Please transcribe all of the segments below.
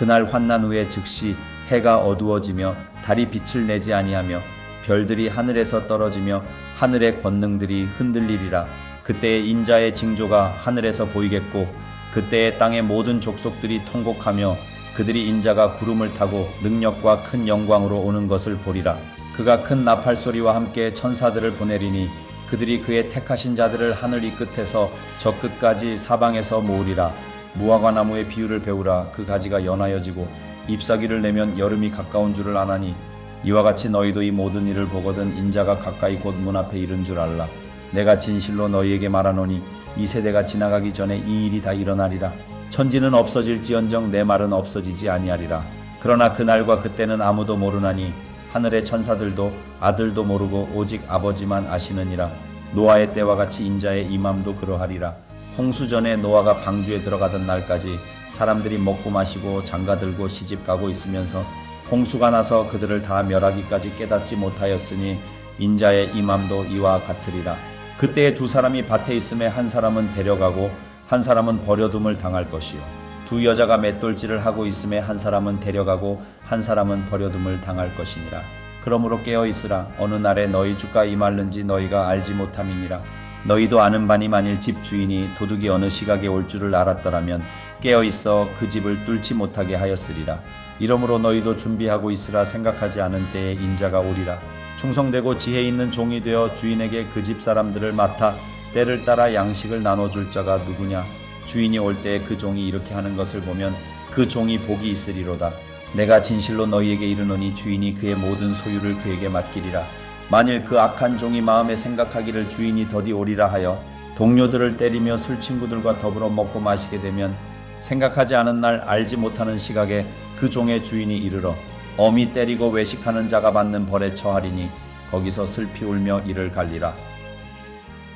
그날 환난 후에 즉시 해가 어두워지며 달이 빛을 내지 아니하며 별들이 하늘에서 떨어지며 하늘의 권능들이 흔들리리라. 그때에 인자의 징조가 하늘에서 보이겠고 그때에 땅의 모든 족속들이 통곡하며 그들이 인자가 구름을 타고 능력과 큰 영광으로 오는 것을 보리라. 그가 큰 나팔 소리와 함께 천사들을 보내리니 그들이 그의 택하신 자들을 하늘 이 끝에서 저 끝까지 사방에서 모으리라. 무화과 나무의 비유를 배우라. 그 가지가 연하여지고 잎사귀를 내면 여름이 가까운 줄을 아나니 이와 같이 너희도 이 모든 일을 보거든 인자가 가까이 곧 문 앞에 이른 줄 알라. 내가 진실로 너희에게 말하노니 이 세대가 지나가기 전에 이 일이 다 일어나리라. 천지는 없어질지언정 내 말은 없어지지 아니하리라. 그러나 그날과 그때는 아무도 모르나니 하늘의 천사들도 아들도 모르고 오직 아버지만 아시느니라. 노아의 때와 같이 인자의 임함도 그러하리라. 홍수 전에 노아가 방주에 들어가던 날까지 사람들이 먹고 마시고 장가들고 시집가고 있으면서 홍수가 나서 그들을 다 멸하기까지 깨닫지 못하였으니 인자의 임함도 이와 같으리라. 그때에 두 사람이 밭에 있음에 한 사람은 데려가고 한 사람은 버려둠을 당할 것이요 두 여자가 맷돌질을 하고 있음에 한 사람은 데려가고 한 사람은 버려둠을 당할 것이니라. 그러므로 깨어 있으라. 어느 날에 너희 주가 임할는지 너희가 알지 못함이니라. 너희도 아는 바니 만일 집 주인이 도둑이 어느 시각에 올 줄을 알았더라면 깨어 있어 그 집을 뚫지 못하게 하였으리라. 이러므로 너희도 준비하고 있으라. 생각하지 않은 때에 인자가 오리라. 충성되고 지혜 있는 종이 되어 주인에게 그 집 사람들을 맡아 때를 따라 양식을 나눠줄 자가 누구냐. 주인이 올 때에 그 종이 이렇게 하는 것을 보면 그 종이 복이 있으리로다. 내가 진실로 너희에게 이르노니 주인이 그의 모든 소유를 그에게 맡기리라. 만일 그 악한 종이 마음에 생각하기를 주인이 더디 오리라 하여 동료들을 때리며 술 친구들과 더불어 먹고 마시게 되면 생각하지 않은 날 알지 못하는 시각에 그 종의 주인이 이르러 엄히 때리고 외식하는 자가 받는 벌에 처하리니 거기서 슬피 울며 이를 갈리라.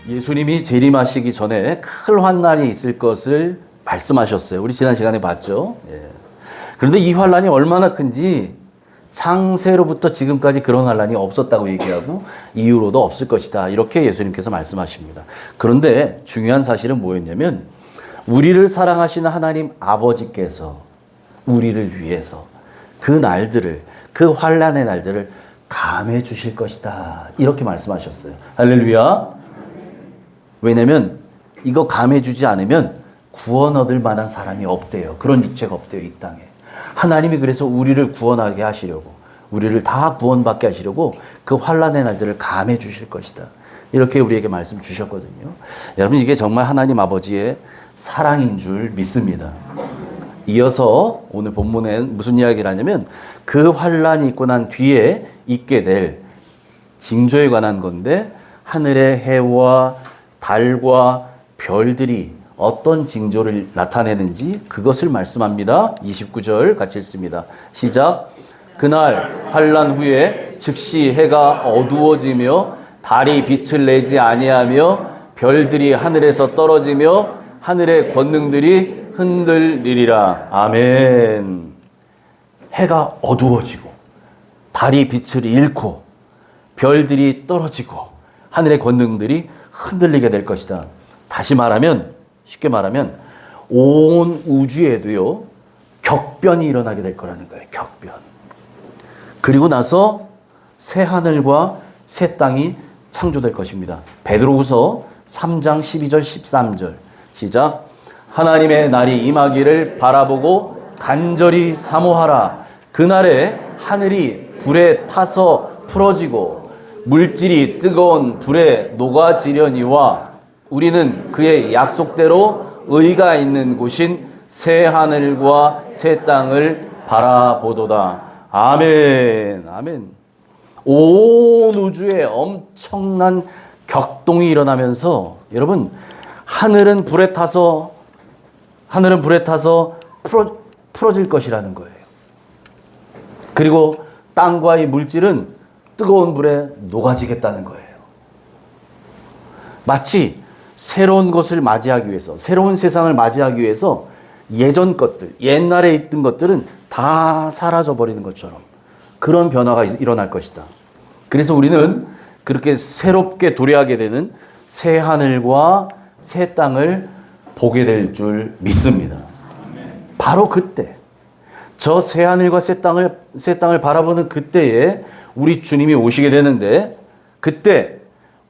예수님이 재림하시기 전에 큰 환난이 있을 것을 말씀하셨어요. 우리 지난 시간에 봤죠. 그런데 이 환난이 얼마나 큰지 창세로부터 지금까지 그런 환난이 없었다고 얘기하고 이후로도 없을 것이다. 이렇게 예수님께서 말씀하십니다. 그런데 중요한 사실은 뭐였냐면 우리를 사랑하시는 하나님 아버지께서 우리를 위해서 그 날들을, 그 환난의 날들을 감해 주실 것이다. 이렇게 말씀하셨어요. 할렐루야. 왜냐면 이거 감해 주지 않으면 구원 얻을 만한 사람이 없대요. 그런 육체가 없대요, 이 땅에. 하나님이 그래서 우리를 구원하게 하시려고, 우리를 다 구원받게 하시려고 그 환난의 날들을 감해 주실 것이다. 이렇게 우리에게 말씀 주셨거든요. 여러분, 이게 정말 하나님 아버지의 사랑인 줄 믿습니다. 이어서 오늘 본문엔 무슨 이야기를 하냐면 그 환난이 있고 난 뒤에 있게 될 징조에 관한 건데 하늘의 해와 달과 별들이 어떤 징조를 나타내는지 그것을 말씀합니다. 29절 같이 읽습니다. 시작. 그날 환난 후에 즉시 해가 어두워지며 달이 빛을 내지 아니하며 별들이 하늘에서 떨어지며 하늘의 권능들이 흔들리리라. 아멘. 해가 어두워지고 달이 빛을 잃고 별들이 떨어지고 하늘의 권능들이 흔들리게 될 것이다. 다시 말하면, 쉽게 말하면 온 우주에도요 격변이 일어나게 될 거라는 거예요. 격변. 그리고 나서 새 하늘과 새 땅이 창조될 것입니다. 베드로후서 3장 12절 13절 시작. 하나님의 날이 임하기를 바라보고 간절히 사모하라. 그날에 하늘이 불에 타서 풀어지고 물질이 뜨거운 불에 녹아지려니와 우리는 그의 약속대로 의가 있는 곳인 새 하늘과 새 땅을 바라보도다. 아멘. 아멘. 온 우주에 엄청난 격동이 일어나면서 여러분 하늘은 불에 타서 풀어질 것이라는 거예요. 그리고 땅과 이 물질은 뜨거운 불에 녹아지겠다는 거예요. 마치 새로운 것을 맞이하기 위해서, 새로운 세상을 맞이하기 위해서 예전 것들, 옛날에 있던 것들은 다 사라져버리는 것처럼 그런 변화가 일어날 것이다. 그래서 우리는 그렇게 새롭게 도래하게 되는 새 하늘과 새 땅을 보게 될 줄 믿습니다. 바로 그때 저 새하늘과 새 땅을 바라보는 그때에 우리 주님이 오시게 되는데, 그때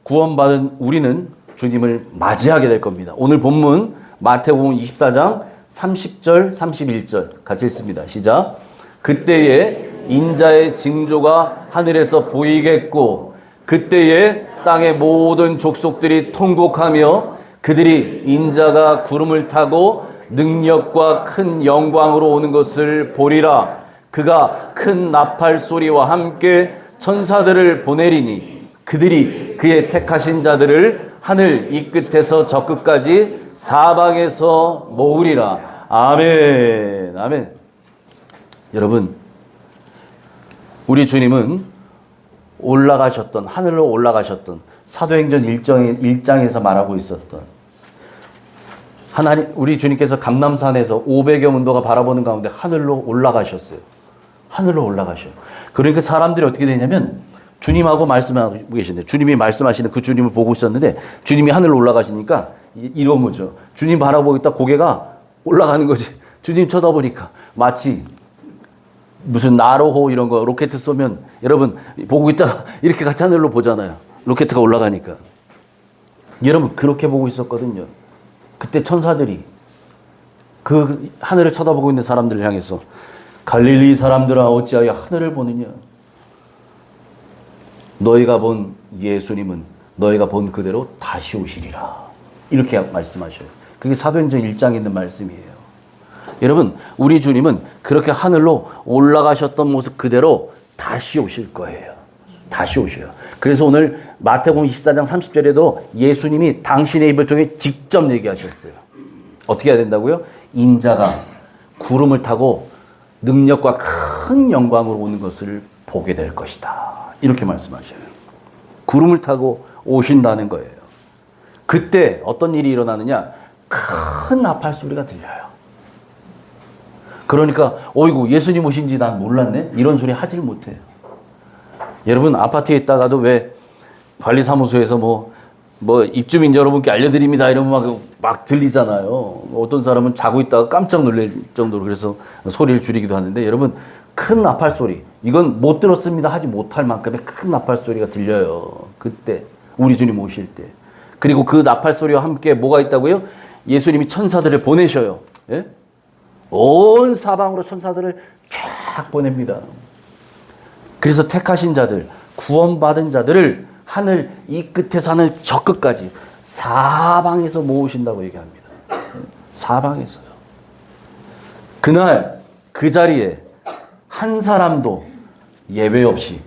구원받은 우리는 주님을 맞이하게 될 겁니다. 오늘 본문 마태복음 24장 30절 31절 같이 읽습니다. 시작. 그때에 인자의 징조가 하늘에서 보이겠고 그때에 땅의 모든 족속들이 통곡하며 그들이 인자가 구름을 타고 능력과 큰 영광으로 오는 것을 보리라. 그가 큰 나팔 소리와 함께 천사들을 보내리니 그들이 그의 택하신 자들을 하늘 이 끝에서 저 끝까지 사방에서 모으리라. 아멘. 아멘. 여러분, 우리 주님은 올라가셨던, 하늘로 올라가셨던, 사도행전 1장에서 말하고 있었던 하나님, 우리 주님께서 감람산에서 500여 문도가 바라보는 가운데 하늘로 올라가셨어요. 하늘로 올라가셔. 그러니까 사람들이 어떻게 되냐면 주님하고 말씀하고 계신데, 주님이 말씀하시는 그 주님을 보고 있었는데 주님이 하늘로 올라가시니까 이런 거죠. 주님 바라보고 있다 고개가 올라가는 거지. 주님 쳐다보니까 마치 무슨 나로호 이런 거 로켓 쏘면 여러분 보고 있다가 이렇게 같이 하늘로 보잖아요. 로켓가 올라가니까. 여러분 그렇게 보고 있었거든요. 그때 천사들이 그 하늘을 쳐다보고 있는 사람들을 향해서 갈릴리 사람들아 어찌하여 하늘을 보느냐. 너희가 본 예수님은 너희가 본 그대로 다시 오시리라. 이렇게 말씀하셔요. 그게 사도행전 1장에 있는 말씀이에요. 여러분, 우리 주님은 그렇게 하늘로 올라가셨던 모습 그대로 다시 오실 거예요. 다시 오셔요. 그래서 오늘 마태복음 24장 30절에도 예수님이 당신의 입을 통해 직접 얘기하셨어요. 어떻게 해야 된다고요? 인자가 구름을 타고 능력과 큰 영광으로 오는 것을 보게 될 것이다. 이렇게 말씀하셔요. 구름을 타고 오신다는 거예요. 그때 어떤 일이 일어나느냐? 큰 나팔 소리가 들려요. 그러니까 어이구 예수님 오신지 난 몰랐네? 이런 소리 하질 못해요. 여러분 아파트에 있다가도 왜 관리사무소에서 뭐 입주민 여러분께 알려드립니다 이러면 막 들리잖아요. 어떤 사람은 자고 있다가 깜짝 놀랄 정도로 그래서 소리를 줄이기도 하는데, 여러분 큰 나팔 소리, 이건 못 들었습니다 하지 못할 만큼의 큰 나팔 소리가 들려요. 그때 우리 주님 오실 때. 그리고 그 나팔 소리와 함께 뭐가 있다고요? 예수님이 천사들을 보내셔요. 예? 온 사방으로 천사들을 쫙 보냅니다. 그래서 택하신 자들, 구원받은 자들을 하늘 이 끝에서 하늘 저 끝까지 사방에서 모으신다고 얘기합니다. 사방에서요. 그날 그 자리에 한 사람도 예외 없이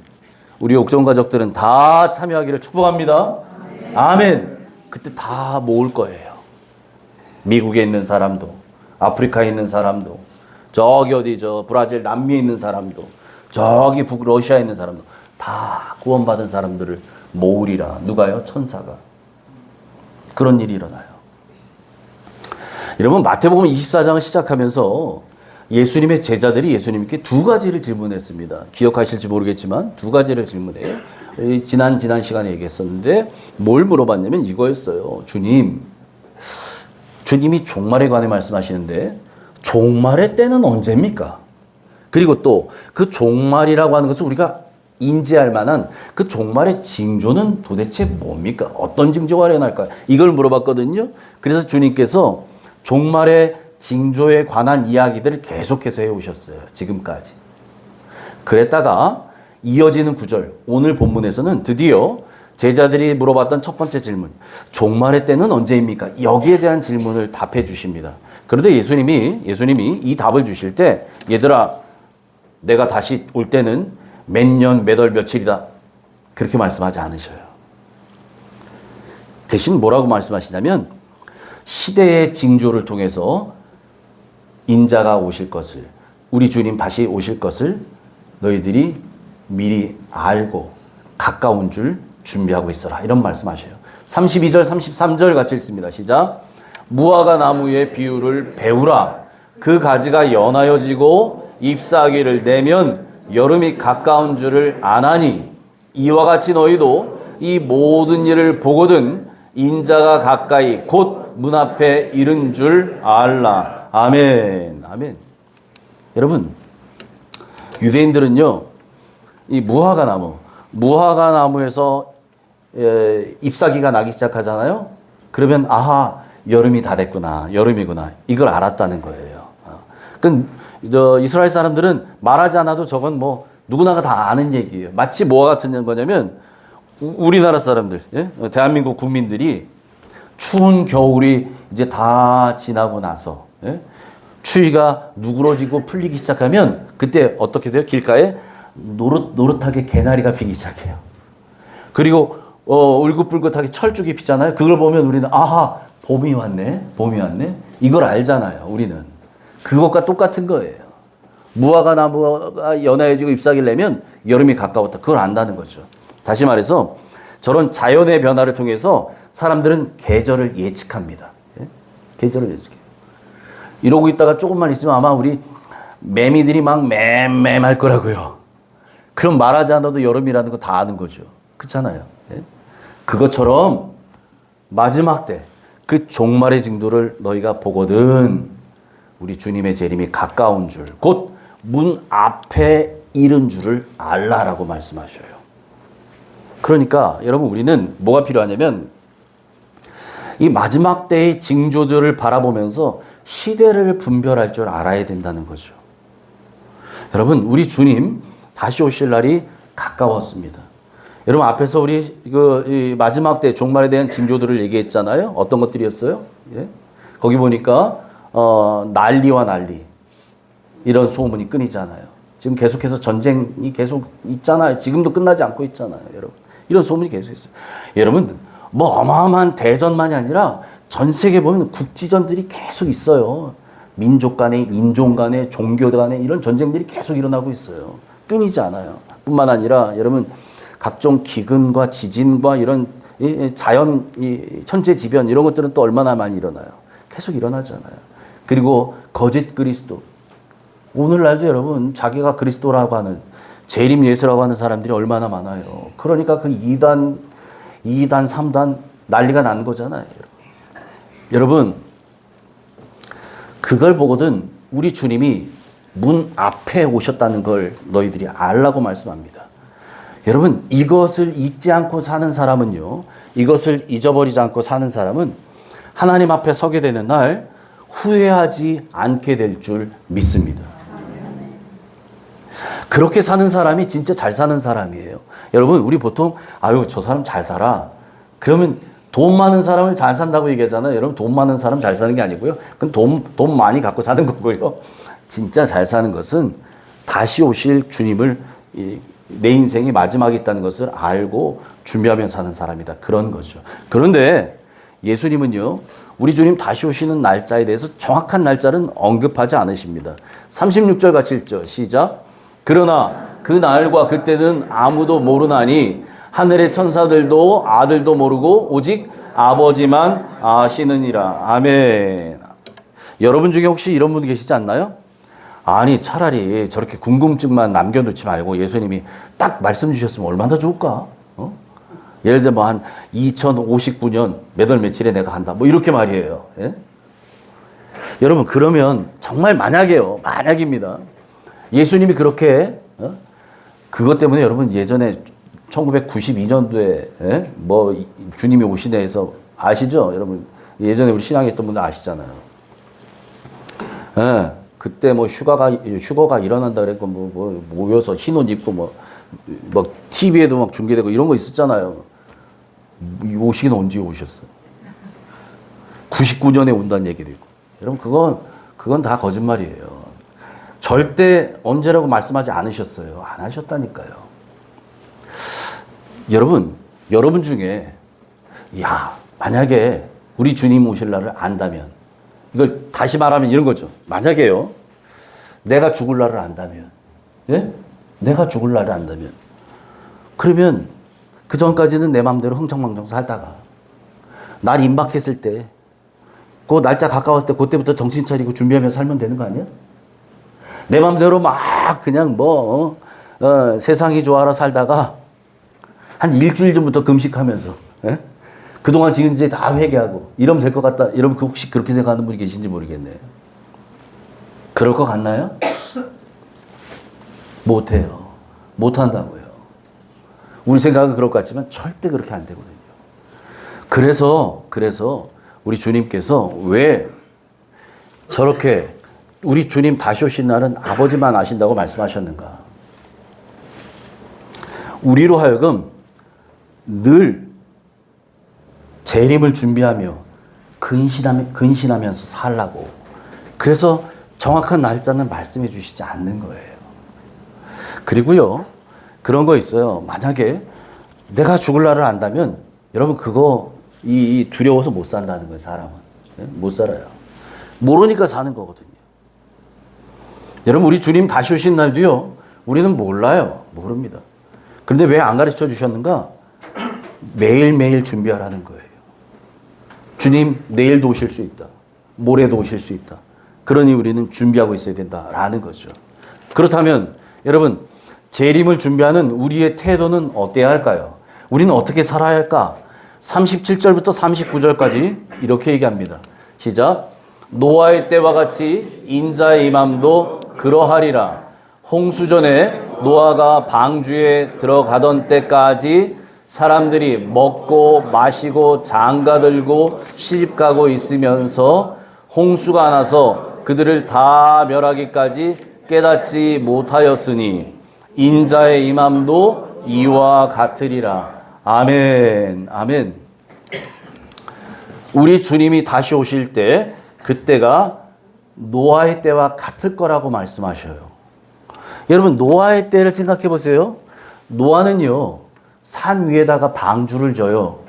우리 옥정 가족들은 다 참여하기를 축복합니다. 아멘. 그때 다 모을 거예요. 미국에 있는 사람도, 아프리카에 있는 사람도, 저기 어디 브라질 남미에 있는 사람도, 저기 북러시아에 있는 사람도 다 구원받은 사람들을 모으리라. 누가요? 천사가. 그런 일이 일어나요. 여러분 마태복음 24장을 시작하면서 예수님의 제자들이 예수님께 두 가지를 질문했습니다. 기억하실지 모르겠지만 두 가지를 질문해요. 지난 시간에 얘기했었는데 뭘 물어봤냐면 이거였어요. 주님이 종말에 관해 말씀하시는데 종말의 때는 언제입니까? 그리고 또 그 종말이라고 하는 것을 우리가 인지할 만한 그 종말의 징조는 도대체 뭡니까? 어떤 징조가 일어날까요? 이걸 물어봤거든요. 그래서 주님께서 종말의 징조에 관한 이야기들을 계속해서 해오셨어요. 지금까지. 그랬다가 이어지는 구절, 오늘 본문에서는 드디어 제자들이 물어봤던 첫 번째 질문, 종말의 때는 언제입니까? 여기에 대한 질문을 답해 주십니다. 그런데 예수님이 이 답을 주실 때, 얘들아, 내가 다시 올 때는 몇 년, 몇 월, 며칠이다. 그렇게 말씀하지 않으셔요. 대신 뭐라고 말씀하시냐면, 시대의 징조를 통해서 인자가 오실 것을, 우리 주님 다시 오실 것을 너희들이 미리 알고 가까운 줄 준비하고 있어라. 이런 말씀하셔요. 32절, 33절 같이 읽습니다. 시작. 무화과 나무의 비유를 배우라. 그 가지가 연하여지고 잎사귀를 내면 여름이 가까운 줄을 아나니 이와 같이 너희도 이 모든 일을 보거든 인자가 가까이 곧 문 앞에 이른 줄 알라. 아멘. 아멘. 여러분, 유대인들은요, 이 무화과나무에서 잎사귀가 나기 시작하잖아요. 그러면 아하, 여름이 다 됐구나, 여름이구나, 이걸 알았다는 거예요. 이스라엘 사람들은 말하지 않아도 저건 뭐 누구나가 다 아는 얘기예요. 마치 뭐와 같은 거냐면 우리나라 사람들, 예? 대한민국 국민들이 추운 겨울이 이제 다 지나고 나서, 예? 추위가 누그러지고 풀리기 시작하면 그때 어떻게 돼요? 길가에 노릇노릇하게 개나리가 피기 시작해요. 그리고 울긋불긋하게 철쭉이 피잖아요. 그걸 보면 우리는 아하, 봄이 왔네, 봄이 왔네, 이걸 알잖아요. 우리는 그것과 똑같은 거예요. 무화과 나무가 연해지고 잎사귀를 내면 여름이 가까웠다, 그걸 안다는 거죠. 다시 말해서 저런 자연의 변화를 통해서 사람들은 계절을 예측합니다. 예? 계절을 예측해요. 이러고 있다가 조금만 있으면 아마 우리 매미들이 막 맴맴할 거라고요. 그럼 말하지 않아도 여름이라는 거 다 아는 거죠. 그렇잖아요. 예? 그것처럼 마지막 때 그 종말의 징조를 너희가 보거든 우리 주님의 재림이 가까운 줄, 곧 문 앞에 이른 줄을 알라라고 말씀하셔요. 그러니까 여러분, 우리는 뭐가 필요하냐면 이 마지막 때의 징조들을 바라보면서 시대를 분별할 줄 알아야 된다는 거죠. 여러분, 우리 주님 다시 오실 날이 가까웠습니다. 여러분, 앞에서 우리 이 마지막 때 종말에 대한 징조들을 얘기했잖아요. 어떤 것들이었어요? 예? 거기 보니까 난리와 난리, 이런 소문이 끊이잖아요. 지금 계속해서 전쟁이 계속 있잖아요. 지금도 끝나지 않고 있잖아요, 여러분. 이런 소문이 계속 있어요. 여러분, 뭐 어마어마한 대전만이 아니라 전 세계 보면 국지전들이 계속 있어요. 민족 간에, 인종 간에, 종교 간에 이런 전쟁들이 계속 일어나고 있어요. 끊이지 않아요. 뿐만 아니라 여러분, 각종 기근과 지진과 이런 자연, 천재지변 이런 것들은 또 얼마나 많이 일어나요. 계속 일어나잖아요. 그리고 거짓 그리스도. 오늘날도 여러분, 자기가 그리스도라고 하는, 재림 예수라고 하는 사람들이 얼마나 많아요. 그러니까 그 2단, 3단 난리가 난 거잖아요. 여러분, 그걸 보거든 우리 주님이 문 앞에 오셨다는 걸 너희들이 알라고 말씀합니다. 여러분, 이것을 잊지 않고 사는 사람은요, 이것을 잊어버리지 않고 사는 사람은 하나님 앞에 서게 되는 날 후회하지 않게 될 줄 믿습니다. 그렇게 사는 사람이 진짜 잘 사는 사람이에요. 여러분, 우리 보통 아유, 저 사람 잘 살아, 그러면 돈 많은 사람을 잘 산다고 얘기하잖아요. 여러분, 돈 많은 사람 잘 사는 게 아니고요, 그건 돈 많이 갖고 사는 거고요. 진짜 잘 사는 것은 다시 오실 주님을 내 인생이 마지막이 있다는 것을 알고 준비하며 사는 사람이다, 그런 거죠. 그런데 예수님은요, 우리 주님 다시 오시는 날짜에 대해서 정확한 날짜는 언급하지 않으십니다. 36절 같이 읽죠. 시작. 그러나 그 날과 그때는 아무도 모르나니 하늘의 천사들도 아들도 모르고 오직 아버지만 아시느니라. 아멘. 여러분 중에 혹시 이런 분 계시지 않나요? 아니, 차라리 저렇게 궁금증만 남겨놓지 말고 예수님이 딱 말씀 주셨으면 얼마나 좋을까? 예를 들면 한 2059년 몇 월 며칠에 내가 간다, 뭐 이렇게 말이에요. 예? 여러분, 그러면 정말 만약입니다. 예수님이 그렇게 그것 때문에 여러분, 예전에 1992년도에 예? 뭐 주님이 오시네 해서 아시죠? 여러분, 예전에 우리 신앙했던 분들 아시잖아요. 예. 그때 뭐 휴거가 일어난다 그랬고 뭐 모여서 흰 옷 입고 뭐 TV에도 막 중계되고 이런 거 있었잖아요. 오시긴 언제 오셨어요? 99년에 온다는 얘기도 있고. 여러분, 그건 다 거짓말이에요. 절대 언제라고 말씀하지 않으셨어요. 안 하셨다니까요. 여러분 중에 만약에 우리 주님 오실 날을 안다면, 이걸 다시 말하면 이런 거죠. 만약에요, 내가 죽을 날을 안다면, 예? 내가 죽을 날을 안다면, 그러면 그 전까지는 내 마음대로 흥청망청 살다가 날 임박했을 때, 그 날짜 가까웠을 때 그때부터 정신 차리고 준비하며 살면 되는 거 아니야? 내 마음대로 막 그냥 세상이 좋아라 살다가 한 일주일 전부터 금식하면서, 예? 그동안 지은 죄 다 회개하고 이러면 될 것 같다. 여러분, 혹시 그렇게 생각하는 분이 계신지 모르겠네요. 그럴 것 같나요? 못해요. 못한다고요. 우리 생각은 그럴 것 같지만 절대 그렇게 안 되거든요. 그래서 우리 주님께서 왜 저렇게 우리 주님 다시 오신 날은 아버지만 아신다고 말씀하셨는가? 우리로 하여금 늘 재림을 준비하며 근신하면서 살라고. 그래서 정확한 날짜는 말씀해 주시지 않는 거예요. 그리고요, 그런 거 있어요. 만약에 내가 죽을 날을 안다면 여러분 그거 이 두려워서 못 산다는 거예요. 사람은 못 살아요. 모르니까 사는 거거든요. 여러분 우리 주님 다시 오신 날도요, 우리는 몰라요. 모릅니다. 그런데 왜 안 가르쳐 주셨는가? 매일매일 준비하라는 거예요. 주님 내일도 오실 수 있다. 모레도 오실 수 있다. 그러니 우리는 준비하고 있어야 된다라는 거죠. 그렇다면 여러분 재림을 준비하는 우리의 태도는 어때야 할까요? 우리는 어떻게 살아야 할까? 37절부터 39절까지 이렇게 얘기합니다. 시작. 노아의 때와 같이 인자의 임함도 그러하리라. 홍수전에 노아가 방주에 들어가던 때까지 사람들이 먹고 마시고 장가들고 시집가고 있으면서 홍수가 나서 그들을 다 멸하기까지 깨닫지 못하였으니 인자의 임함도 이와 같으리라. 아멘. 아멘. 우리 주님이 다시 오실 때 그때가 노아의 때와 같을 거라고 말씀하셔요. 여러분 노아의 때를 생각해 보세요. 노아는요 산 위에다가 방주를 져요.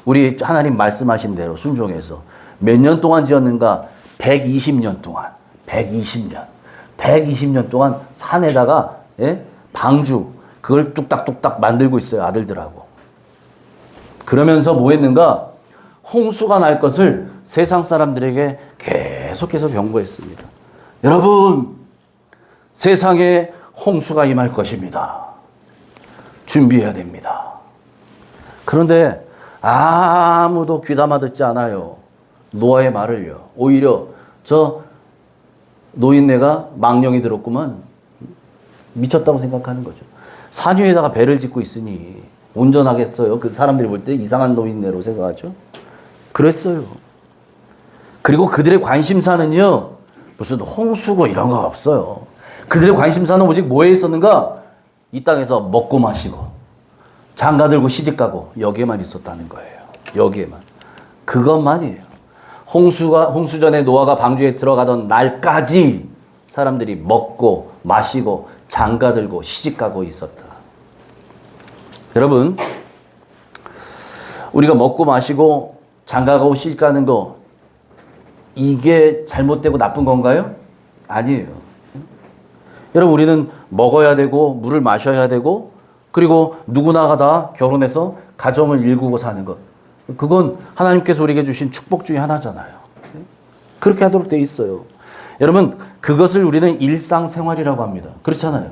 우리 하나님 말씀하신 대로 순종해서 몇 년 동안 지었는가? 120년 동안. 120년 동안 산에다가 방주 그걸 뚝딱뚝딱 만들고 있어요. 아들들하고. 그러면서 뭐 했는가? 홍수가 날 것을 세상 사람들에게 계속해서 경고했습니다. 여러분 세상에 홍수가 임할 것입니다. 준비해야 됩니다. 그런데 아무도 귀담아 듣지 않아요. 노아의 말을요. 오히려 저 노인네가 망령이 들었구만. 미쳤다고 생각하는 거죠. 산 위에다가 배를 짓고 있으니 운전하겠어요. 그 사람들이 볼 때 이상한 노인네로 생각하죠. 그랬어요. 그리고 그들의 관심사는요. 무슨 홍수고 이런 거 없어요. 그들의 관심사는 오직 뭐에 있었는가? 이 땅에서 먹고 마시고 장가들고 시집가고 여기에만 있었다는 거예요. 여기에만. 그것만이에요. 홍수전에 노아가 방주에 들어가던 날까지 사람들이 먹고 마시고 장가들고 시집가고 있었다. 여러분 우리가 먹고 마시고 장가가고 시집가는 거 이게 잘못되고 나쁜 건가요? 아니에요. 여러분 우리는 먹어야 되고 물을 마셔야 되고 그리고 누구나가 다 결혼해서 가정을 일구고 사는 것. 그건 하나님께서 우리에게 주신 축복 중에 하나잖아요. 그렇게 하도록 돼 있어요. 여러분 그것을 우리는 일상생활이라고 합니다. 그렇잖아요.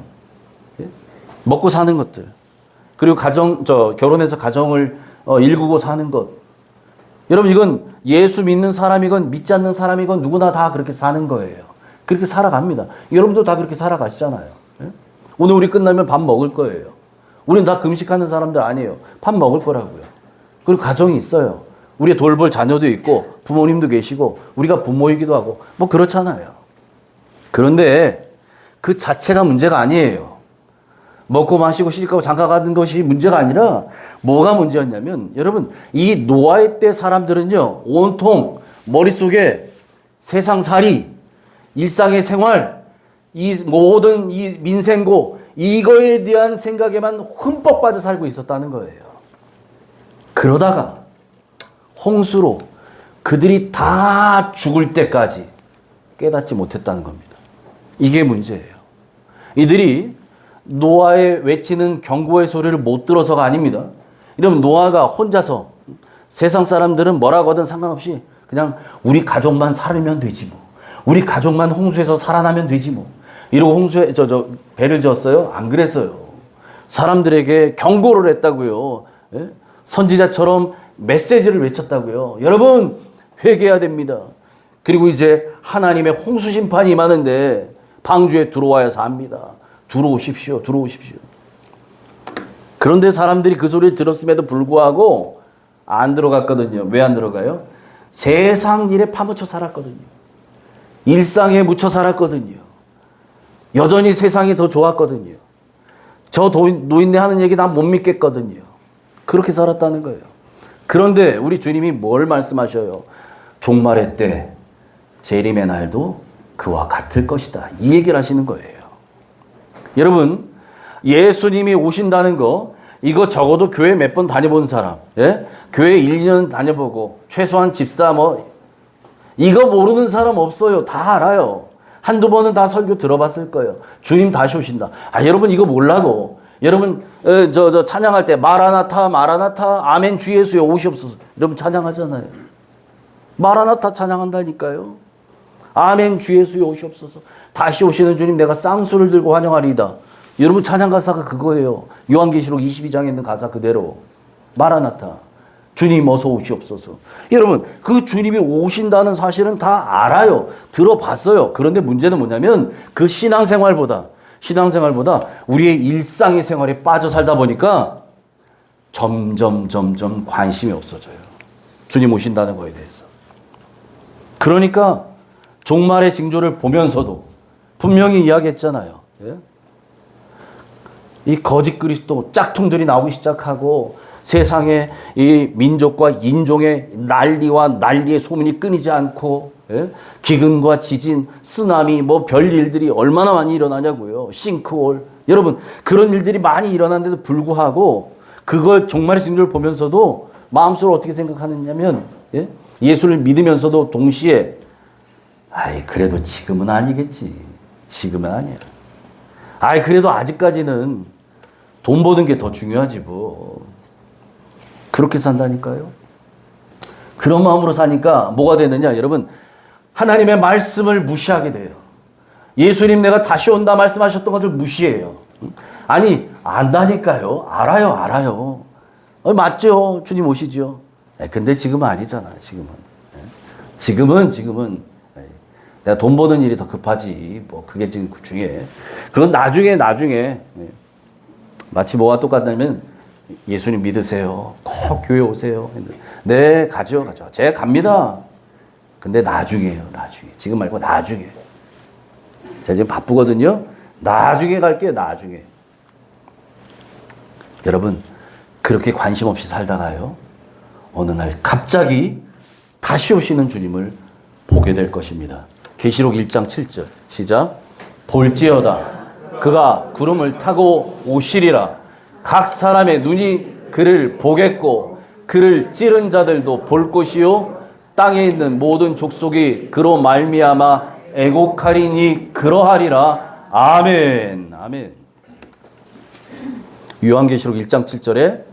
먹고 사는 것들. 그리고 결혼해서 가정을 일구고 사는 것. 여러분 이건 예수 믿는 사람이건 믿지 않는 사람이건 누구나 다 그렇게 사는 거예요. 그렇게 살아갑니다. 여러분도 다 그렇게 살아가시잖아요. 오늘 우리 끝나면 밥 먹을 거예요. 우리는 다 금식하는 사람들 아니에요. 밥 먹을 거라고요. 그리고 가정이 있어요. 우리 돌볼 자녀도 있고 부모님도 계시고 우리가 부모이기도 하고 뭐 그렇잖아요. 그런데 그 자체가 문제가 아니에요. 먹고 마시고 시집가고 장가가는 것이 문제가 아니라 뭐가 문제였냐면 여러분 이 노아의 때 사람들은요 온통 머릿속에 세상살이 일상의 생활 이 모든 이 민생고 이거에 대한 생각에만 흠뻑 빠져 살고 있었다는 거예요. 그러다가 홍수로 그들이 다 죽을 때까지 깨닫지 못했다는 겁니다. 이게 문제예요. 이들이 노아의 외치는 경고의 소리를 못 들어서가 아닙니다. 이러면 노아가 혼자서 세상 사람들은 뭐라고 하든 상관없이 그냥 우리 가족만 살면 되지 뭐. 우리 가족만 홍수에서 살아나면 되지 뭐. 이러고 홍수에 배를 지었어요? 안 그랬어요. 사람들에게 경고를 했다고요. 예? 선지자처럼 메시지를 외쳤다고요. 여러분 회개해야 됩니다. 그리고 이제 하나님의 홍수 심판이 임하는데 방주에 들어와야 삽니다. 들어오십시오. 들어오십시오. 그런데 사람들이 그 소리를 들었음에도 불구하고 안 들어갔거든요. 왜 안 들어가요? 세상 일에 파묻혀 살았거든요. 일상에 묻혀 살았거든요. 여전히 세상이 더 좋았거든요. 저 노인네 하는 얘기 나 못 믿겠거든요. 그렇게 살았다는 거예요. 그런데 우리 주님이 뭘 말씀하셔요? 종말의 때 재림의 날도 그와 같을 것이다. 이 얘기를 하시는 거예요. 여러분, 예수님이 오신다는 거, 이거 적어도 교회 몇 번 다녀본 사람, 예? 교회 1년 다녀보고, 최소한 집사 이거 모르는 사람 없어요. 다 알아요. 한두 번은 다 설교 들어봤을 거예요. 주님 다시 오신다. 여러분 이거 몰라도, 여러분, 찬양할 때, 마라나타, 마라나타, 아멘 주 예수여 오시옵소서. 여러분 찬양하잖아요. 마라나타 찬양한다니까요. 아멘 주 예수여 오시옵소서. 다시 오시는 주님 내가 쌍수를 들고 환영하리이다. 여러분 찬양 가사가 그거예요. 요한계시록 22장에 있는 가사 그대로. 마라나타. 주님 어서 오시옵소서. 여러분 그 주님이 오신다는 사실은 다 알아요. 들어봤어요. 그런데 문제는 뭐냐면 그 신앙생활보다 우리의 일상의 생활에 빠져 살다 보니까 점점 관심이 없어져요. 주님 오신다는 거에 대해서. 그러니까 종말의 징조를 보면서도 분명히 이야기했잖아요. 예? 이 거짓 그리스도 짝퉁들이 나오기 시작하고 세상에 이 민족과 인종의 난리의 소문이 끊이지 않고, 예? 기근과 지진, 쓰나미, 별일들이 얼마나 많이 일어나냐고요. 싱크홀. 여러분, 그런 일들이 많이 일어나는데도 불구하고 그걸 종말의 징조를 보면서도 마음속으로 어떻게 생각하느냐면, 예? 예수를 믿으면서도 동시에 그래도 지금은 아니겠지. 지금은 아니야. 그래도 아직까지는 돈 버는 게 더 중요하지 뭐. 그렇게 산다니까요. 그런 마음으로 사니까 뭐가 되느냐, 여러분. 하나님의 말씀을 무시하게 돼요. 예수님 내가 다시 온다 말씀하셨던 것을 무시해요. 안다니까요. 알아요. 맞죠. 주님 오시죠. 근데 지금은 아니잖아. 지금은 내가 돈 버는 일이 더 급하지. 그게 지금 중요해. 그건 나중에. 마치 뭐가 똑같냐면 예수님 믿으세요. 꼭 교회 오세요. 네, 가죠. 제가 갑니다. 근데 나중에요. 지금 말고 나중에. 제가 지금 바쁘거든요. 나중에 갈게요. 나중에. 여러분, 그렇게 관심 없이 살다가요. 어느 날 갑자기 다시 오시는 주님을 보게 될 것입니다. 계시록 1장 7절. 시작. 볼지어다. 그가 구름을 타고 오시리라. 각 사람의 눈이 그를 보겠고 그를 찌른 자들도 볼 것이요 땅에 있는 모든 족속이 그로 말미암아 애곡하리니 그러하리라. 아멘. 요한계시록 1장 7절에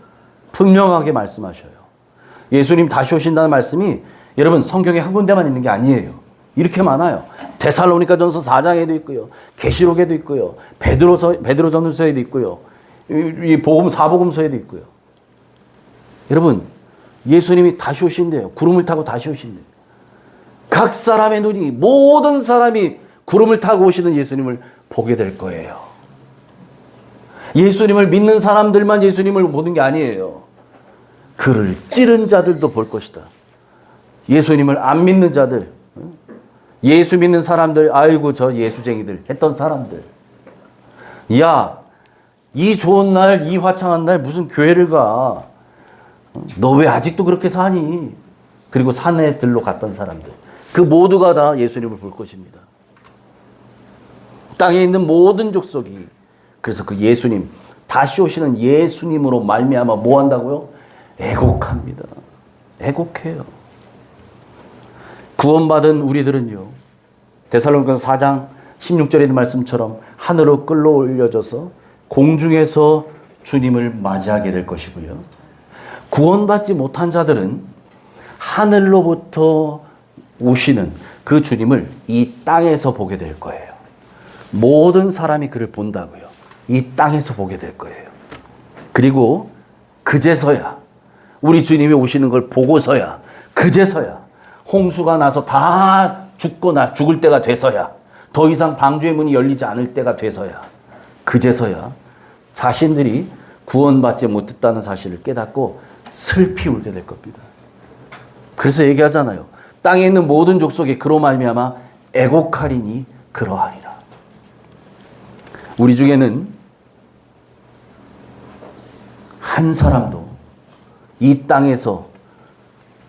분명하게 말씀하셔요. 예수님 다시 오신다는 말씀이 여러분 성경에 한 군데만 있는 게 아니에요. 이렇게 많아요. 데살로니가전서 4장에도 있고요. 계시록에도 있고요. 베드로전서에도 있고요. 이 사복음서에도 있고요. 여러분, 예수님이 다시 오신대요. 구름을 타고 다시 오신대요. 각 사람의 눈이, 모든 사람이 구름을 타고 오시는 예수님을 보게 될 거예요. 예수님을 믿는 사람들만 예수님을 보는 게 아니에요. 그를 찌른 자들도 볼 것이다. 예수님을 안 믿는 자들, 예수 믿는 사람들, 아이고 저 예수쟁이들 했던 사람들. 이 좋은 날, 이 화창한 날 무슨 교회를 가? 너 왜 아직도 그렇게 사니? 그리고 산에 들로 갔던 사람들. 그 모두가 다 예수님을 볼 것입니다. 땅에 있는 모든 족속이. 그래서 그 예수님, 다시 오시는 예수님으로 말미암아 뭐 한다고요? 애곡합니다. 애곡해요. 구원받은 우리들은요. 데살로니가서 4장 16절에 있는 말씀처럼 하늘로 끌어올려져서 공중에서 주님을 맞이하게 될 것이고요. 구원받지 못한 자들은 하늘로부터 오시는 그 주님을 이 땅에서 보게 될 거예요. 모든 사람이 그를 본다고요. 이 땅에서 보게 될 거예요. 그리고 그제서야 우리 주님이 오시는 걸 보고서야 그제서야 홍수가 나서 다 죽을 때가 돼서야 더 이상 방주의 문이 열리지 않을 때가 돼서야 그제서야 자신들이 구원받지 못했다는 사실을 깨닫고 슬피 울게 될 겁니다. 그래서 얘기하잖아요. 땅에 있는 모든 족속이 그로 말미암아 애곡하리니 그러하리라. 우리 중에는 한 사람도 이 땅에서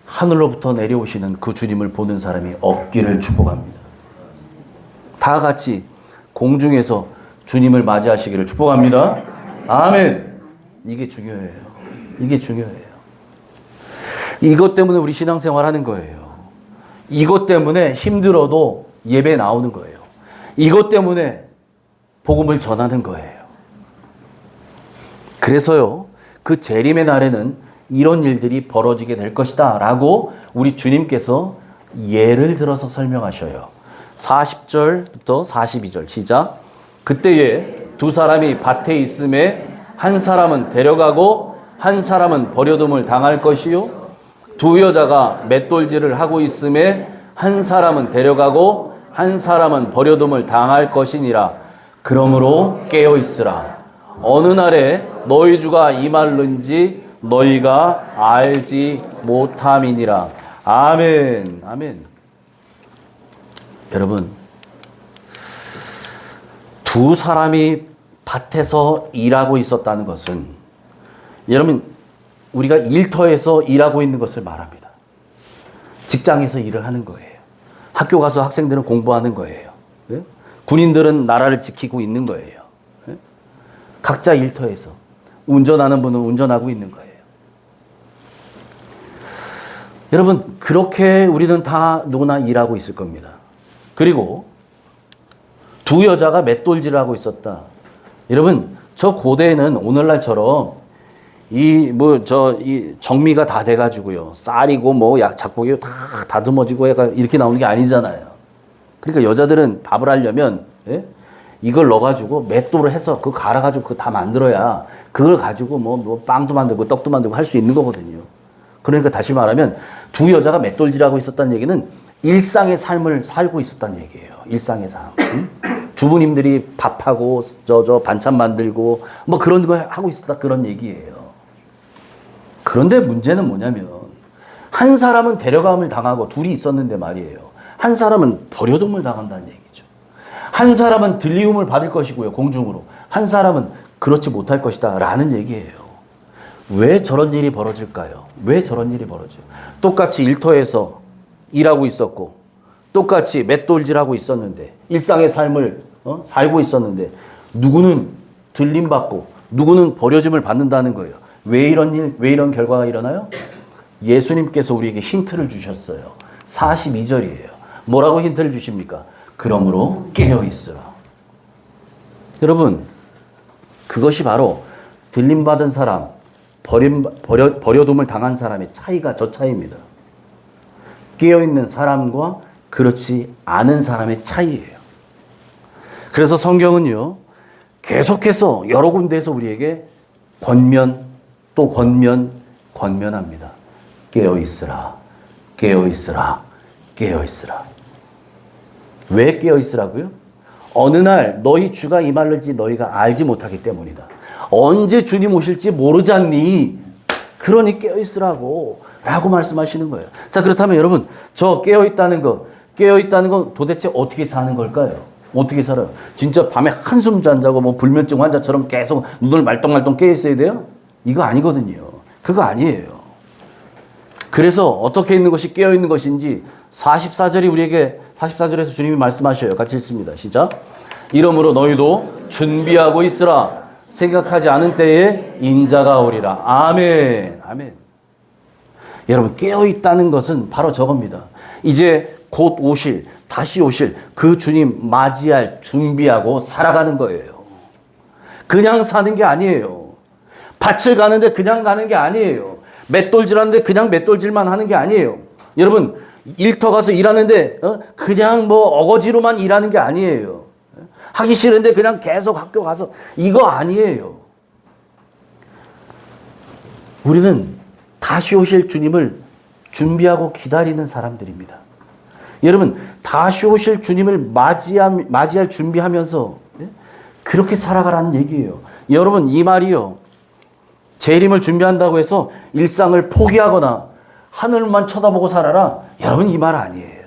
하늘로부터 내려오시는 그 주님을 보는 사람이 없기를 축복합니다. 다 같이 공중에서 주님을 맞이하시기를 축복합니다. 아멘. 이게 중요해요. 이게 중요해요. 이것 때문에 우리 신앙생활 하는 거예요. 이것 때문에 힘들어도 예배 나오는 거예요. 이것 때문에 복음을 전하는 거예요. 그래서요, 그 재림의 날에는 이런 일들이 벌어지게 될 것이다 라고 우리 주님께서 예를 들어서 설명하셔요. 40절부터 42절 시작. 그때에 두 사람이 밭에 있음에 한 사람은 데려가고 한 사람은 버려둠을 당할 것이요, 두 여자가 맷돌질을 하고 있음에 한 사람은 데려가고 한 사람은 버려둠을 당할 것이니라. 그러므로 깨어 있으라. 어느 날에 너희 주가 임할는지 너희가 알지 못함이니라. 아멘. 아멘. 여러분, 두 사람이 밭에서 일하고 있었다는 것은, 여러분, 우리가 일터에서 일하고 있는 것을 말합니다. 직장에서 일을 하는 거예요. 학교 가서 학생들은 공부하는 거예요. 네? 군인들은 나라를 지키고 있는 거예요. 네? 각자 일터에서 운전하는 분은 운전하고 있는 거예요. 여러분, 그렇게 우리는 다 누구나 일하고 있을 겁니다. 그리고 두 여자가 맷돌질을 하고 있었다. 여러분, 저 고대에는 오늘날처럼 이 정미가 다 돼가지고요, 쌀이고 뭐 작곡이고 다 다듬어지고 이렇게 나오는 게 아니잖아요. 그러니까 여자들은 밥을 하려면, 예? 이걸 넣어가지고 맷돌을 해서 그거 갈아가지고 그거 다 만들어야 그걸 가지고 뭐 빵도 만들고 떡도 만들고 할 수 있는 거거든요. 그러니까 다시 말하면 두 여자가 맷돌질하고 있었다는 얘기는 일상의 삶을 살고 있었다는 얘기예요. 일상의 삶. 주부님들이 밥하고 반찬 만들고 뭐 그런 거 하고 있었다, 그런 얘기예요. 그런데 문제는 뭐냐면, 한 사람은 데려감을 당하고 둘이 있었는데 말이에요, 한 사람은 버려둠을 당한다는 얘기죠. 한 사람은 들리움을 받을 것이고요, 공중으로. 한 사람은 그렇지 못할 것이다 라는 얘기예요. 왜 저런 일이 벌어질까요? 왜 저런 일이 벌어져요? 똑같이 일터에서 일하고 있었고 똑같이 맷돌질하고 있었는데, 일상의 삶을 살고 있었는데, 누구는 들림받고 누구는 버려짐을 받는다는 거예요. 왜 이런 결과가 일어나요? 예수님께서 우리에게 힌트를 주셨어요. 42절이에요. 뭐라고 힌트를 주십니까? 그러므로 깨어 있으라. 여러분, 그것이 바로 들림받은 사람, 버려둠을 당한 사람의 차이가 저 차이입니다. 깨어있는 사람과 그렇지 않은 사람의 차이예요. 그래서 성경은요, 계속해서 여러 군데에서 우리에게 권면, 또 권면합니다. 깨어있으라, 깨어있으라, 깨어있으라. 왜 깨어있으라고요? 어느 날 너희 주가 임할는지 너희가 알지 못하기 때문이다. 언제 주님 오실지 모르잖니. 그러니 깨어있으라고 라고 말씀하시는 거예요. 자, 그렇다면 여러분, 저 깨어있다는 건 도대체 어떻게 사는 걸까요? 어떻게 살아요? 진짜 밤에 한숨도 안 자고 뭐 불면증 환자처럼 계속 눈을 말똥말똥 깨어 있어야 돼요? 이거 아니거든요. 그거 아니에요. 그래서 어떻게 있는 것이 깨어 있는 것인지 44절에서 주님이 말씀하셔요. 같이 읽습니다. 시작. 이러므로 너희도 준비하고 있으라. 생각하지 않은 때에 인자가 오리라. 아멘. 아멘. 여러분, 깨어 있다는 것은 바로 저겁니다. 이제 곧 다시 오실 그 주님 맞이할 준비하고 살아가는 거예요. 그냥 사는 게 아니에요. 밭을 가는데 그냥 가는 게 아니에요. 맷돌질 하는데 그냥 맷돌질만 하는 게 아니에요. 여러분, 일터 가서 일하는데 그냥 뭐 어거지로만 일하는 게 아니에요. 하기 싫은데 그냥 계속 학교 가서, 이거 아니에요. 우리는 다시 오실 주님을 준비하고 기다리는 사람들입니다. 여러분, 다시 오실 주님을 맞이할 준비하면서 그렇게 살아가라는 얘기예요. 여러분, 이 말이요. 재림을 준비한다고 해서 일상을 포기하거나 하늘만 쳐다보고 살아라. 여러분, 이 말 아니에요.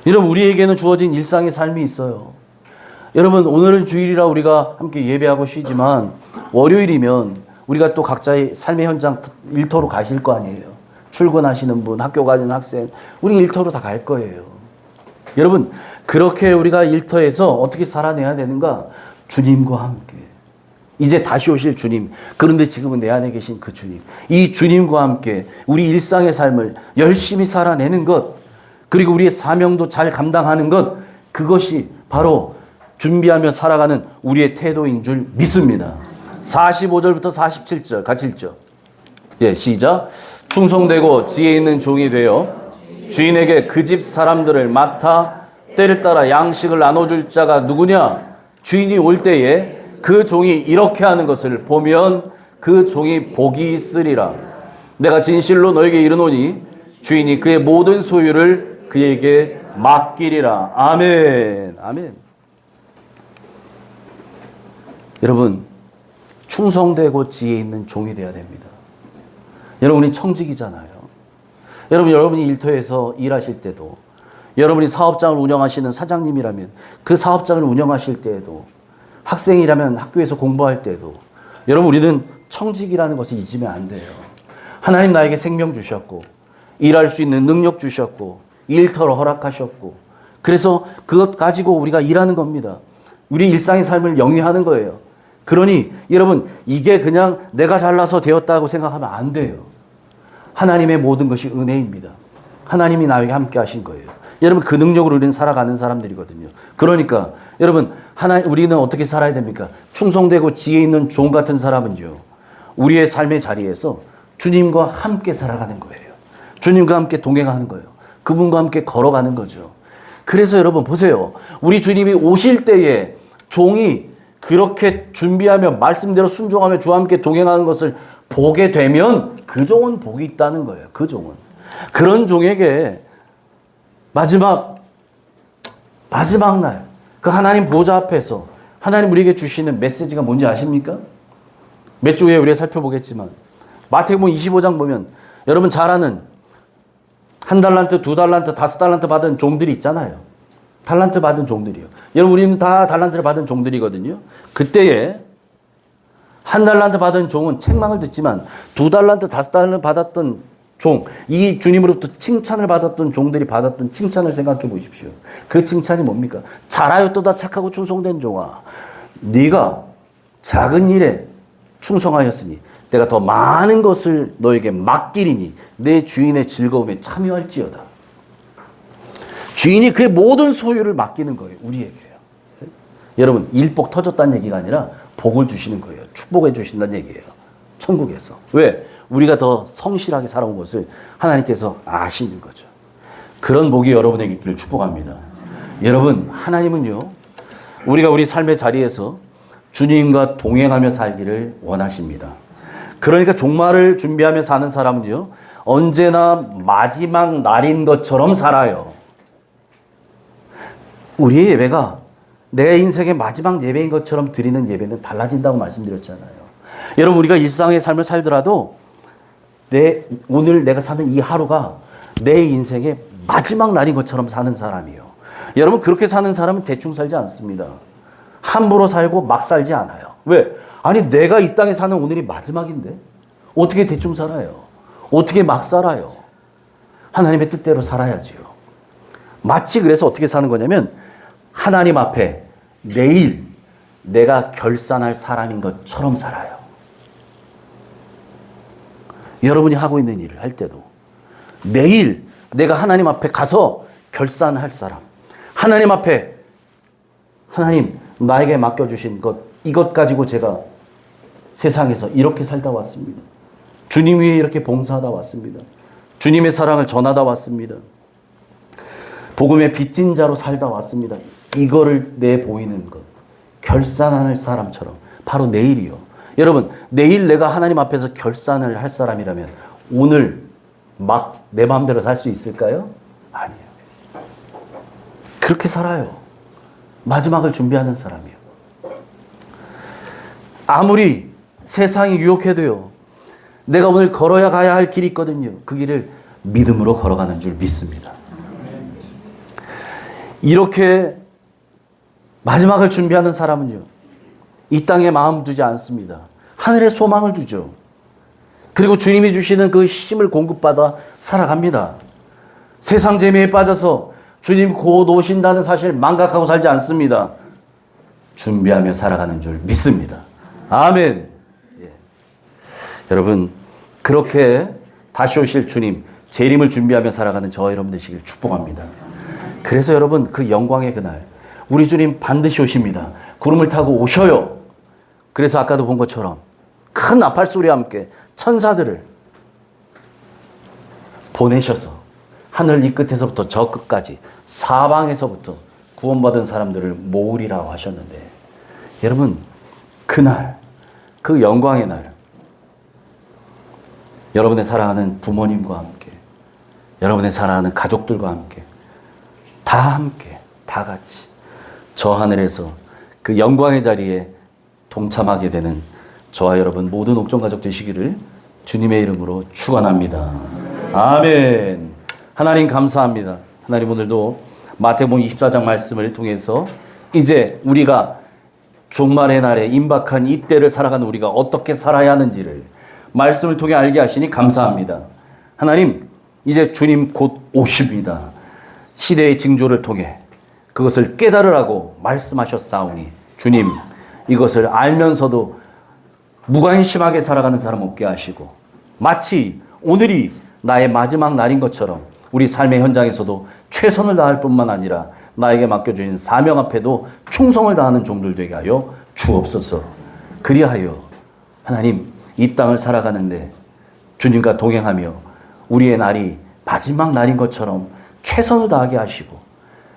여러분, 우리에게는 주어진 일상의 삶이 있어요. 여러분, 오늘은 주일이라 우리가 함께 예배하고 쉬지만 월요일이면 우리가 또 각자의 삶의 현장 일터로 가실 거 아니에요. 출근하시는 분, 학교 가는 학생, 우리 일터로 다 갈 거예요. 여러분, 그렇게 우리가 일터에서 어떻게 살아내야 되는가? 주님과 함께. 이제 다시 오실 주님. 그런데 지금은 내 안에 계신 그 주님. 이 주님과 함께 우리 일상의 삶을 열심히 살아내는 것, 그리고 우리의 사명도 잘 감당하는 것, 그것이 바로 준비하며 살아가는 우리의 태도인 줄 믿습니다. 45절부터 47절 같이 읽죠. 예, 시작. 충성되고 지혜 있는 종이 되어 주인에게 그 집 사람들을 맡아 때를 따라 양식을 나눠줄 자가 누구냐? 주인이 올 때에 그 종이 이렇게 하는 것을 보면 그 종이 복이 있으리라. 내가 진실로 너에게 이르노니 주인이 그의 모든 소유를 그에게 맡기리라. 아멘. 아멘. 여러분, 충성되고 지혜 있는 종이 되어야 됩니다. 여러분이 청직이잖아요. 여러분이 일터에서 일하실 때도, 여러분이 사업장을 운영하시는 사장님이라면 그 사업장을 운영하실 때에도, 학생이라면 학교에서 공부할 때도, 여러분, 우리는 청직이라는 것을 잊으면 안 돼요. 하나님 나에게 생명 주셨고, 일할 수 있는 능력 주셨고, 일터를 허락하셨고, 그래서 그것 가지고 우리가 일하는 겁니다. 우리 일상의 삶을 영위하는 거예요. 그러니 여러분, 이게 그냥 내가 잘나서 되었다고 생각하면 안 돼요. 하나님의 모든 것이 은혜입니다. 하나님이 나에게 함께 하신 거예요. 여러분, 그 능력으로 우리는 살아가는 사람들이거든요. 그러니까 여러분, 우리는 어떻게 살아야 됩니까? 충성되고 지혜 있는 종 같은 사람은요, 우리의 삶의 자리에서 주님과 함께 살아가는 거예요. 주님과 함께 동행하는 거예요. 그분과 함께 걸어가는 거죠. 그래서 여러분 보세요. 우리 주님이 오실 때에 종이 그렇게 준비하며 말씀대로 순종하며 주와 함께 동행하는 것을 보게 되면 그 종은 복이 있다는 거예요. 그 종은. 그런 종에게 마지막 날, 그 하나님 보좌 앞에서 하나님 우리에게 주시는 메시지가 뭔지 아십니까? 몇 주 후에 우리가 살펴보겠지만, 마태복음 25장 보면 여러분 잘 아는 1달란트, 2달란트, 5달란트 받은 종들이 있잖아요. 달란트 받은 종들이요. 여러분, 우리는 다 달란트를 받은 종들이거든요. 그때에 1달란트 받은 종은 책망을 듣지만 2달란트, 5달란트 받았던 종, 이 주님으로부터 칭찬을 받았던 종들이 받았던 칭찬을 생각해 보십시오. 그 칭찬이 뭡니까? 잘하였도다 착하고 충성된 종아, 네가 작은 일에 충성하였으니 내가 더 많은 것을 너에게 맡기리니 내 주인의 즐거움에 참여할지어다. 주인이 그의 모든 소유를 맡기는 거예요. 우리에게요. 여러분, 일복 터졌다는 얘기가 아니라 복을 주시는 거예요. 축복해 주신다는 얘기예요. 천국에서. 왜? 우리가 더 성실하게 살아온 것을 하나님께서 아시는 거죠. 그런 복이 여러분에게 있기를 축복합니다. 여러분, 하나님은요, 우리가 우리 삶의 자리에서 주님과 동행하며 살기를 원하십니다. 그러니까 종말을 준비하며 사는 사람은요, 언제나 마지막 날인 것처럼 살아요. 우리의 예배가 내 인생의 마지막 예배인 것처럼 드리는 예배는 달라진다고 말씀드렸잖아요. 여러분, 우리가 일상의 삶을 살더라도 오늘 내가 사는 이 하루가 내 인생의 마지막 날인 것처럼 사는 사람이에요. 여러분, 그렇게 사는 사람은 대충 살지 않습니다. 함부로 살고 막 살지 않아요. 왜? 아니, 내가 이 땅에 사는 오늘이 마지막인데 어떻게 대충 살아요? 어떻게 막 살아요? 하나님의 뜻대로 살아야지요. 마치 그래서 어떻게 사는 거냐면, 하나님 앞에 내일 내가 결산할 사람인 것처럼 살아요. 여러분이 하고 있는 일을 할 때도 내일 내가 하나님 앞에 가서 결산할 사람, 하나님 앞에 하나님 나에게 맡겨주신 것, 이것 가지고 제가 세상에서 이렇게 살다 왔습니다. 주님 위에 이렇게 봉사하다 왔습니다. 주님의 사랑을 전하다 왔습니다. 복음의 빚진 자로 살다 왔습니다. 이거를 내보이는 것, 결산할 사람처럼 바로 내일이요. 여러분, 내일 내가 하나님 앞에서 결산을 할 사람이라면 오늘 막 내 마음대로 살 수 있을까요? 아니에요. 그렇게 살아요. 마지막을 준비하는 사람이요. 아무리 세상이 유혹해도요, 내가 오늘 걸어야 가야 할 길이 있거든요. 그 길을 믿음으로 걸어가는 줄 믿습니다. 이렇게 마지막을 준비하는 사람은요, 이 땅에 마음 두지 않습니다. 하늘에 소망을 두죠. 그리고 주님이 주시는 그 힘을 공급받아 살아갑니다. 세상 재미에 빠져서 주님 곧 오신다는 사실 망각하고 살지 않습니다. 준비하며 살아가는 줄 믿습니다. 아멘. 예. 여러분, 그렇게 다시 오실 주님, 재림을 준비하며 살아가는 저와 여러분 되시길 축복합니다. 그래서 여러분, 그 영광의 그날, 우리 주님 반드시 오십니다. 구름을 타고 오셔요. 그래서 아까도 본 것처럼 큰 나팔 소리와 함께 천사들을 보내셔서 하늘 이 끝에서부터 저 끝까지 사방에서부터 구원받은 사람들을 모으리라고 하셨는데, 여러분, 그날, 그 영광의 날, 여러분의 사랑하는 부모님과 함께, 여러분의 사랑하는 가족들과 함께, 다 같이 저 하늘에서 그 영광의 자리에 동참하게 되는 저와 여러분 모든 옥정 가족 되시기를 주님의 이름으로 축원합니다. 아멘. 하나님 감사합니다. 하나님, 오늘도 마태복음 24장 말씀을 통해서 이제 우리가 종말의 날에 임박한 이때를 살아가는 우리가 어떻게 살아야 하는지를 말씀을 통해 알게 하시니 감사합니다. 하나님, 이제 주님 곧 오십니다. 시대의 징조를 통해 그것을 깨달으라고 말씀하셨사오니 주님, 이것을 알면서도 무관심하게 살아가는 사람 없게 하시고, 마치 오늘이 나의 마지막 날인 것처럼 우리 삶의 현장에서도 최선을 다할 뿐만 아니라 나에게 맡겨주신 사명 앞에도 충성을 다하는 종들 되게 하여 주옵소서. 그리하여 하나님, 이 땅을 살아가는데 주님과 동행하며 우리의 날이 마지막 날인 것처럼 최선을 다하게 하시고,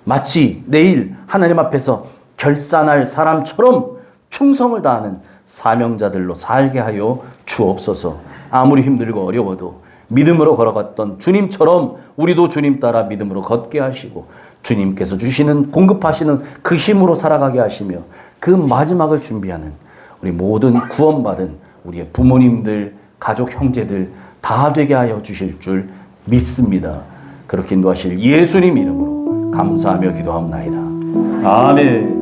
마치 내일 하나님 앞에서 결산할 사람처럼 충성을 다하는 사명자들로 살게 하여 주옵소서. 아무리 힘들고 어려워도 믿음으로 걸어갔던 주님처럼 우리도 주님 따라 믿음으로 걷게 하시고, 주님께서 주시는 공급하시는 그 힘으로 살아가게 하시며, 그 마지막을 준비하는 우리 모든 구원받은 우리의 부모님들, 가족, 형제들 다 되게 하여 주실 줄 믿습니다. 그렇게 인도하실 예수님 이름으로 감사하며 기도하옵나이다. 아멘.